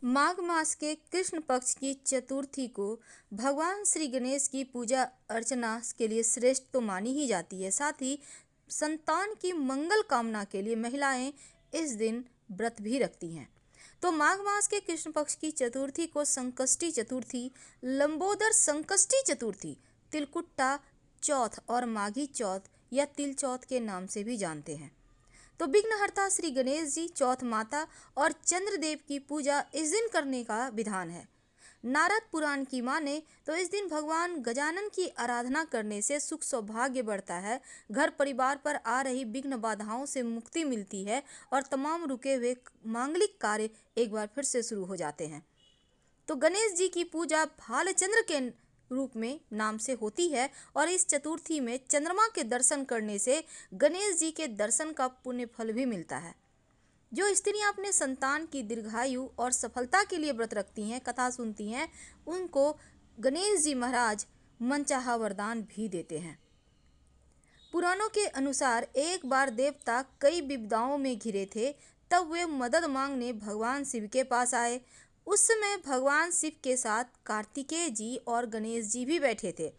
माघ मास के कृष्ण पक्ष की चतुर्थी को भगवान श्री गणेश की पूजा अर्चना के लिए श्रेष्ठ तो मानी ही जाती है। साथ ही संतान की मंगल कामना के लिए महिलाएं इस दिन व्रत भी रखती हैं। तो माघ मास के कृष्ण पक्ष की चतुर्थी को संकष्टी चतुर्थी, लंबोदर संकष्टी चतुर्थी, तिलकुट्टा चौथ और माघी चौथ या तिल चौथ के नाम से भी जानते हैं। तो विघ्नहर्ता श्री गणेश जी, चौथ माता और चंद्रदेव की पूजा इस दिन करने का विधान है। नारद पुराण की माने तो इस दिन भगवान गजानन की आराधना करने से सुख सौभाग्य बढ़ता है, घर परिवार पर आ रही विघ्न बाधाओं से मुक्ति मिलती है और तमाम रुके हुए मांगलिक कार्य एक बार फिर से शुरू हो जाते हैं। तो गणेश जी की पूजा भालचंद्र के रूप में नाम से होती है और इस चतुर्थी में चंद्रमा के दर्शन करने से गणेश जी के दर्शन का पुण्य फल भी मिलता है। जो स्त्रियां अपने संतान की दीर्घायु और सफलता के लिए व्रत रखती हैं, कथा सुनती हैं, उनको गणेश जी महाराज मनचाहा वरदान भी देते हैं। पुराणों के अनुसार एक बार देवता कई विपदाओं में घिरे थे, तब वे मदद मांगने भगवान शिव के पास आए। उस समय भगवान शिव के साथ कार्तिकेय जी और गणेश जी भी बैठे थे।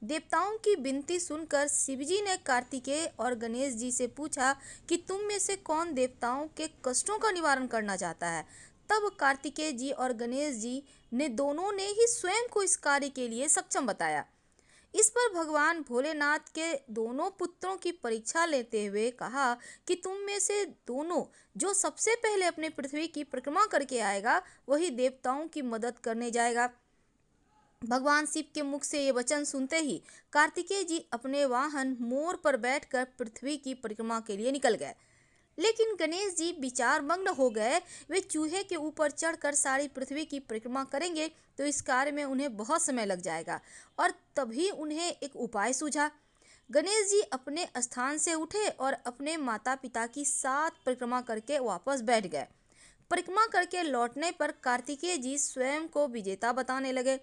देवताओं की विनती सुनकर शिव जी ने कार्तिकेय और गणेश जी से पूछा कि तुम में से कौन देवताओं के कष्टों का निवारण करना चाहता है। तब कार्तिकेय जी और गणेश जी ने दोनों ने ही स्वयं को इस कार्य के लिए सक्षम बताया। इस पर भगवान भोलेनाथ के दोनों पुत्रों की परीक्षा लेते हुए कहा कि तुम में से दोनों जो सबसे पहले अपने पृथ्वी की परिक्रमा करके आएगा, वही देवताओं की मदद करने जाएगा। भगवान शिव के मुख से ये वचन सुनते ही कार्तिकेय जी अपने वाहन मोर पर बैठकर पृथ्वी की परिक्रमा के लिए निकल गए। लेकिन गणेश जी विचार मग्न हो गए। वे चूहे के ऊपर चढ़कर सारी पृथ्वी की परिक्रमा करेंगे तो इस कार्य में उन्हें बहुत समय लग जाएगा और तभी उन्हें एक उपाय सूझा। गणेश जी अपने स्थान से उठे और अपने माता पिता की 7 परिक्रमा करके वापस बैठ गए। परिक्रमा करके लौटने पर कार्तिकेय जी स्वयं को विजेता बताने लगे।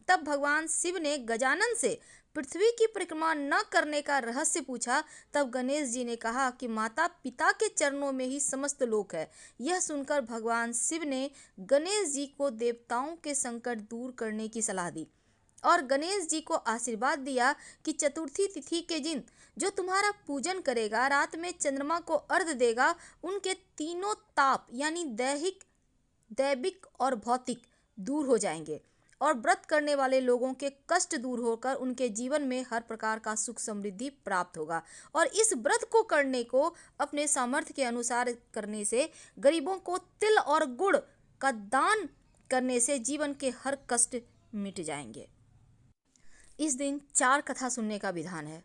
तब भगवान शिव ने गजानन से पृथ्वी की परिक्रमा न करने का रहस्य पूछा। तब गणेश जी ने कहा कि माता पिता के चरणों में ही समस्त लोक है। यह सुनकर भगवान शिव ने गणेश जी को देवताओं के संकट दूर करने की सलाह दी और गणेश जी को आशीर्वाद दिया कि चतुर्थी तिथि के दिन जो तुम्हारा पूजन करेगा, रात में चंद्रमा को अर्घ्य देगा, उनके तीनों ताप यानी दैहिक, दैविक और भौतिक दूर हो जाएंगे और व्रत करने वाले लोगों के कष्ट दूर होकर उनके जीवन में हर प्रकार का सुख समृद्धि प्राप्त होगा। और इस व्रत को करने को अपने सामर्थ्य के अनुसार करने से, गरीबों को तिल और गुड़ का दान करने से जीवन के हर कष्ट मिट जाएंगे। इस दिन 4 कथा सुनने का विधान है।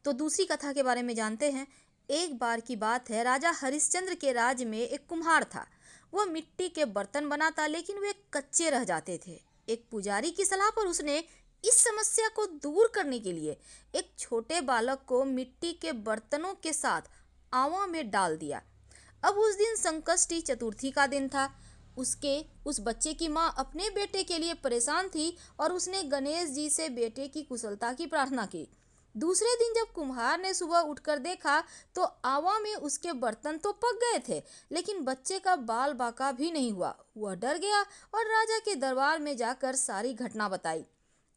तो दूसरी कथा के बारे में जानते हैं। एक बार की बात है, राजा हरिश्चंद्र के राज्य में एक कुम्हार था। वह मिट्टी के बर्तन बनाता, लेकिन वे कच्चे रह जाते थे। एक पुजारी की सलाह पर उसने इस समस्या को दूर करने के लिए एक छोटे बालक को मिट्टी के बर्तनों के साथ आवा में डाल दिया। अब उस दिन संकष्टी चतुर्थी का दिन था। उस बच्चे की माँ अपने बेटे के लिए परेशान थी और उसने गणेश जी से बेटे की कुशलता की प्रार्थना की। दूसरे दिन जब कुम्हार ने सुबह उठकर देखा तो आवा में उसके बर्तन तो पक गए थे, लेकिन बच्चे का बाल बाका भी नहीं हुआ। वह डर गया और राजा के दरबार में जाकर सारी घटना बताई।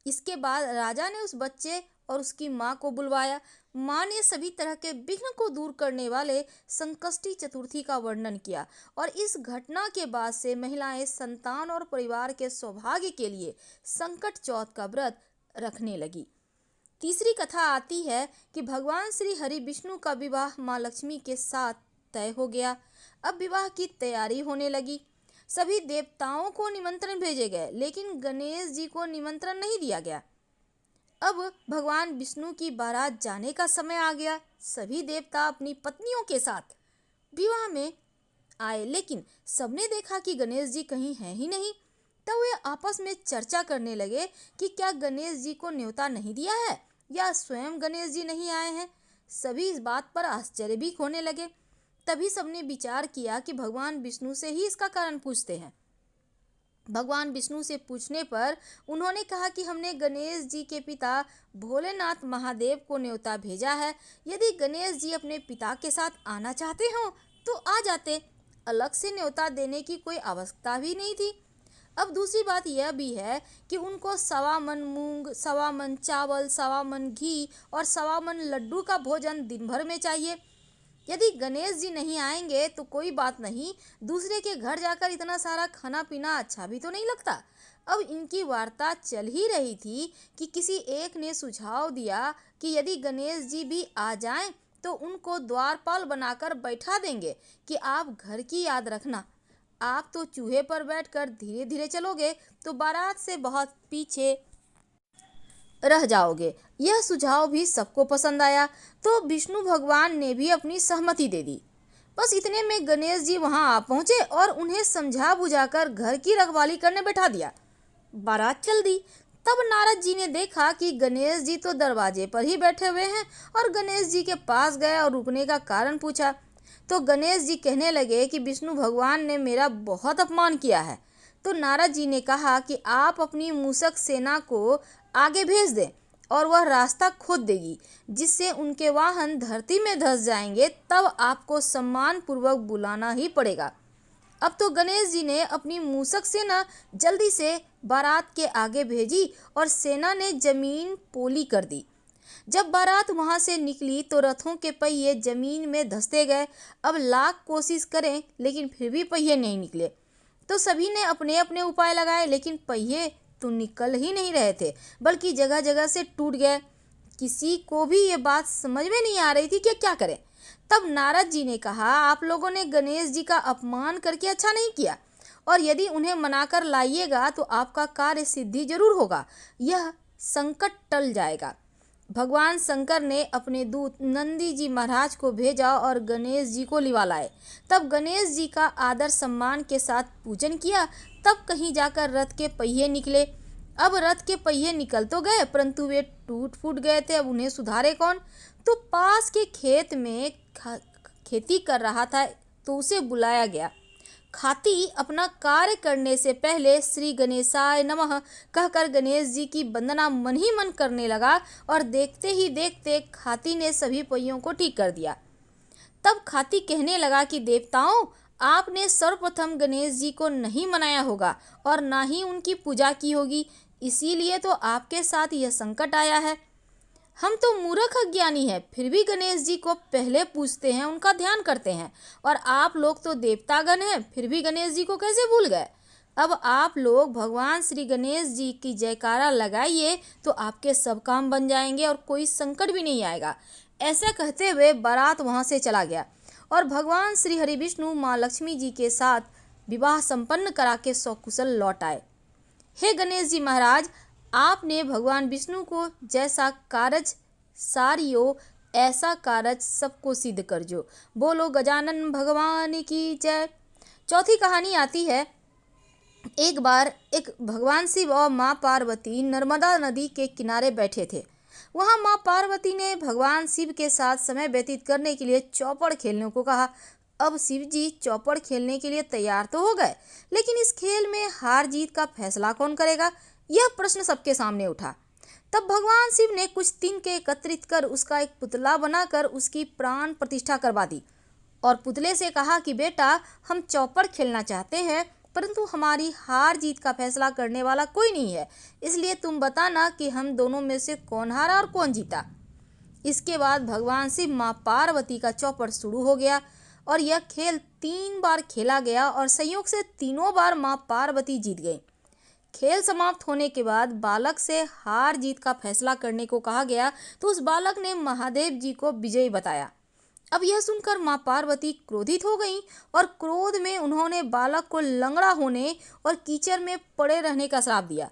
इसके बाद राजा ने उस बच्चे और उसकी माँ को बुलवाया। माँ ने सभी तरह के विघ्न को दूर करने वाले संकष्टी चतुर्थी का वर्णन किया और इस घटना के बाद से महिलाएं संतान और परिवार के सौभाग्य के लिए संकट चौथ का व्रत रखने लगी। तीसरी कथा आती है कि भगवान श्री हरि विष्णु का विवाह माँ लक्ष्मी के साथ तय हो गया। अब विवाह की तैयारी होने लगी। सभी देवताओं को निमंत्रण भेजे गए, लेकिन गणेश जी को निमंत्रण नहीं दिया गया। अब भगवान विष्णु की बारात जाने का समय आ गया। सभी देवता अपनी पत्नियों के साथ विवाह में आए, लेकिन सबने देखा कि गणेश जी कहीं हैं ही नहीं। तब वे आपस में चर्चा करने लगे कि क्या गणेश जी को न्योता नहीं दिया है या स्वयं गणेश जी नहीं आए हैं। सभी इस बात पर आश्चर्य भी होने लगे। तभी सबने विचार किया कि भगवान विष्णु से ही इसका कारण पूछते हैं। भगवान विष्णु से पूछने पर उन्होंने कहा कि हमने गणेश जी के पिता भोलेनाथ महादेव को न्योता भेजा है। यदि गणेश जी अपने पिता के साथ आना चाहते हो तो आ जाते, अलग से न्योता देने की कोई आवश्यकता भी नहीं थी। अब दूसरी बात यह भी है कि उनको 1.25 मन मूंग, 1.25 मन चावल, 1.25 मन घी और 1.25 मन लड्डू का भोजन दिन भर में चाहिए। यदि गणेश जी नहीं आएंगे तो कोई बात नहीं, दूसरे के घर जाकर इतना सारा खाना पीना अच्छा भी तो नहीं लगता। अब इनकी वार्ता चल ही रही थी कि किसी एक ने सुझाव दिया कि यदि गणेश जी भी आ जाएं तो उनको द्वारपाल बनाकर बैठा देंगे कि आप घर की याद रखना। आप तो चूहे पर बैठकर धीरे धीरे चलोगे तो बारात से बहुत पीछे रह जाओगे। यह सुझाव भी सबको पसंद आया तो विष्णु भगवान ने भी अपनी सहमति दे दी। बस इतने में गणेश जी वहां आ पहुंचे और उन्हें समझा बुझाकर घर की रखवाली करने बैठा दिया। बारात चल दी। तब नारद जी ने देखा कि गणेश जी तो दरवाजे पर ही बैठे हुए हैं और गणेश जी के पास गए और रुकने का कारण पूछा तो गणेश जी कहने लगे कि विष्णु भगवान ने मेरा बहुत अपमान किया है। तो नारद जी ने कहा कि आप अपनी मूषक सेना को आगे भेज दें और वह रास्ता खोद देगी, जिससे उनके वाहन धरती में धंस जाएंगे, तब आपको सम्मान पूर्वक बुलाना ही पड़ेगा। अब तो गणेश जी ने अपनी मूषक सेना जल्दी से बारात के आगे भेजी और सेना ने जमीन पोली कर दी। जब बारात वहां से निकली तो रथों के पहिए जमीन में धंसते गए। अब लाख कोशिश करें लेकिन फिर भी पहिए नहीं निकले। तो सभी ने अपने अपने उपाय लगाए लेकिन पहिए तो निकल ही नहीं रहे थे, बल्कि जगह जगह से टूट गए। किसी को भी ये बात समझ में नहीं आ रही थी कि क्या करें। तब नारद जी ने कहा, आप लोगों ने गणेश जी का अपमान करके अच्छा नहीं किया और यदि उन्हें मनाकर लाइएगा तो आपका कार्य सिद्धि जरूर होगा, यह संकट टल जाएगा। भगवान शंकर ने अपने दूत नंदी जी महाराज को भेजा और गणेश जी को लिवा लाए। तब गणेश जी का आदर सम्मान के साथ पूजन किया। तब कहीं जाकर रथ के पहिए निकले। अब रथ के पहिए निकल तो गए परंतु वे टूट फूट गए थे। अब उन्हें सुधारे कौन। तो पास के खेत में खेती कर रहा था तो उसे बुलाया गया। खाती अपना कार्य करने से पहले श्री गणेशाय नमः कहकर गणेश जी की वंदना मन ही मन करने लगा और देखते ही देखते खाती ने सभी पहियों को ठीक कर दिया। तब खाती कहने लगा कि देवताओं, आपने सर्वप्रथम गणेश जी को नहीं मनाया होगा और ना ही उनकी पूजा की होगी, इसीलिए तो आपके साथ यह संकट आया है। हम तो मूर्ख अज्ञानी हैं, फिर भी गणेश जी को पहले पूजते हैं, उनका ध्यान करते हैं, और आप लोग तो देवतागण हैं, फिर भी गणेश जी को कैसे भूल गए। अब आप लोग भगवान श्री गणेश जी की जयकारा लगाइए तो आपके सब काम बन जाएंगे और कोई संकट भी नहीं आएगा। ऐसा कहते हुए बारात वहां से चला गया और भगवान श्री हरि विष्णु माँ लक्ष्मी जी के साथ विवाह संपन्न करा के सकुशल लौट आए। हे गणेश जी महाराज, आपने भगवान विष्णु को जैसा कारज सारियो ऐसा कारज सबको सिद्ध कर जो। बोलो गजानन भगवान की जय। चौथी कहानी आती है, एक बार एक भगवान शिव और माँ पार्वती नर्मदा नदी के किनारे बैठे थे। वहाँ माँ पार्वती ने भगवान शिव के साथ समय व्यतीत करने के लिए चौपड़ खेलने को कहा। अब शिव जी चौपड़ खेलने के लिए तैयार तो हो गए, लेकिन इस खेल में हार जीत का फैसला कौन करेगा, यह प्रश्न सबके सामने उठा। तब भगवान शिव ने कुछ तिनके एकत्रित कर उसका एक पुतला बनाकर उसकी प्राण प्रतिष्ठा करवा दी और पुतले से कहा कि बेटा, हम चौपड़ खेलना चाहते हैं परंतु हमारी हार जीत का फैसला करने वाला कोई नहीं है, इसलिए तुम बताना कि हम दोनों में से कौन हारा और कौन जीता। इसके बाद भगवान शिव माँ पार्वती का चौपड़ शुरू हो गया और यह खेल 3 बार खेला गया और संयोग से तीनों बार माँ पार्वती जीत गई। खेल समाप्त होने के बाद बालक से हार जीत का फैसला करने को कहा गया तो उस बालक ने महादेव जी को विजयी बताया। अब यह सुनकर माँ पार्वती क्रोधित हो गईं और क्रोध में उन्होंने बालक को लंगड़ा होने और कीचड़ में पड़े रहने का श्राप दिया।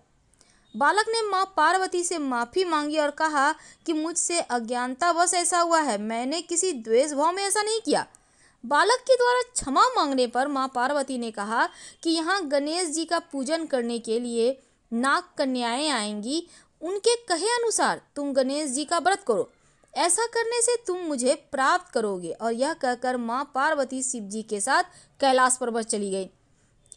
बालक ने माँ पार्वती से माफी मांगी और कहा कि मुझसे अज्ञानतावश ऐसा हुआ है, मैंने किसी द्वेष भाव में ऐसा नहीं किया। बालक के द्वारा क्षमा मांगने पर माँ पार्वती ने कहा कि यहाँ गणेश जी का पूजन करने के लिए नाग कन्याएं आएंगी, उनके कहे अनुसार तुम गणेश जी का व्रत करो, ऐसा करने से तुम मुझे प्राप्त करोगे। और यह कहकर माँ पार्वती शिव जी के साथ कैलाश पर्वत चली गई।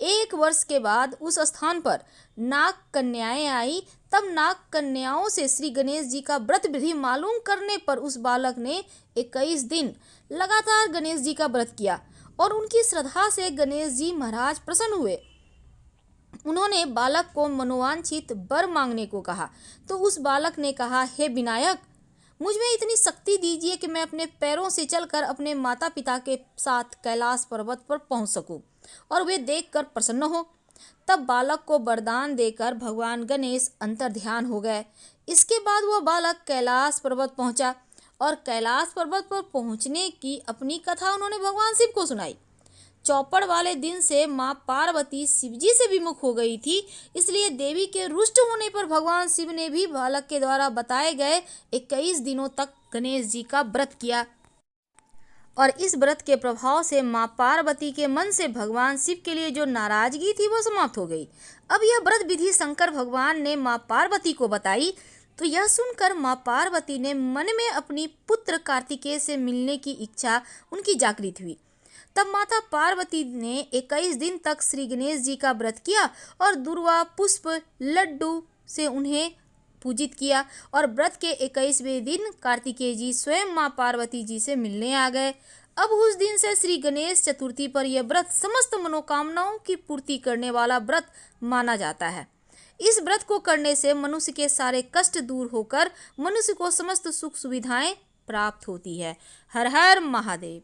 1 वर्ष के बाद उस स्थान पर नाग कन्याएं आई। तब नाग कन्याओं से श्री गणेश जी का व्रत विधि मालूम करने पर उस बालक ने 21 दिन लगातार गणेश जी का व्रत किया और उनकी श्रद्धा से गणेश जी महाराज प्रसन्न हुए। उन्होंने बालक को मनोवांछित वर मांगने को कहा तो उस बालक ने कहा, हे विनायक, मुझ में इतनी शक्ति दीजिए कि मैं अपने पैरों से चलकर अपने माता पिता के साथ कैलाश पर्वत पर पहुंच सकूं और वे देखकर प्रसन्न हो। तब बालक को वरदान देकर भगवान गणेश अंतर्ध्यान हो गए। इसके बाद वह बालक कैलाश पर्वत पहुंचा और कैलाश पर्वत पर पहुंचने की अपनी कथा उन्होंने भगवान शिव को सुनाई। चौपड़ वाले दिन से माँ पार्वती शिवजी से विमुख हो गई थी, इसलिए देवी के रुष्ट होने पर भगवान शिव ने भी बालक के द्वारा बताए गए 21 दिनों तक गणेश जी का व्रत किया और इस व्रत के प्रभाव से माँ पार्वती के मन से भगवान शिव के लिए जो नाराजगी थी वो समाप्त हो गई। अब यह व्रत विधि शंकर भगवान ने माँ पार्वती को बताई तो यह सुनकर माँ पार्वती ने मन में अपनी पुत्र कार्तिकेय से मिलने की इच्छा उनकी जागृत हुई। तब माता पार्वती ने 21 दिन तक श्री गणेश जी का व्रत किया और दूर्वा पुष्प लड्डू से उन्हें पूजित किया और व्रत के 21वें दिन कार्तिकेय जी स्वयं माँ पार्वती जी से मिलने आ गए। अब उस दिन से श्री गणेश चतुर्थी पर यह व्रत समस्त मनोकामनाओं की पूर्ति करने वाला व्रत माना जाता है। इस व्रत को करने से मनुष्य के सारे कष्ट दूर होकर मनुष्य को समस्त सुख सुविधाएं प्राप्त होती है। हर हर महादेव।